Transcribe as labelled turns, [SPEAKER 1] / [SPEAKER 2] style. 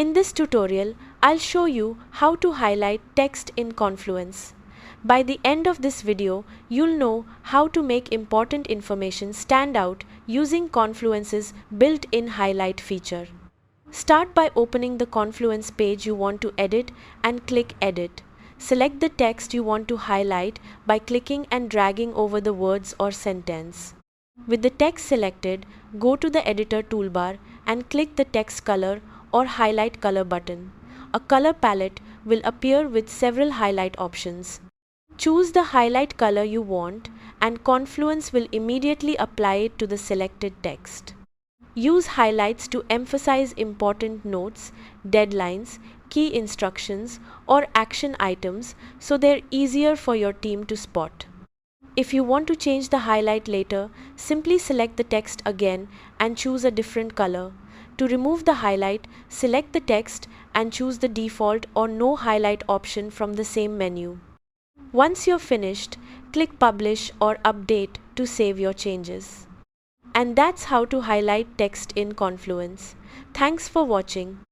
[SPEAKER 1] In this tutorial, I'll show you how to highlight text in Confluence. By the end of this video, you'll know how to make important information stand out using Confluence's built-in highlight feature. Start by opening the Confluence page you want to edit and click Edit. Select the text you want to highlight by clicking and dragging over the words or sentence. With the text selected, go to the editor toolbar and click the text color or highlight color button. A color palette will appear with several highlight options. Choose the highlight color you want and Confluence will immediately apply it to the selected text. Use highlights to emphasize important notes, deadlines, key instructions, or action items so they're easier for your team to spot. If you want to change the highlight later, simply select the text again and choose a different color. To remove the highlight, select the text and choose the default or no highlight option from the same menu. Once you're finished, click Publish or Update to save your changes. And that's how to highlight text in Confluence. Thanks for watching.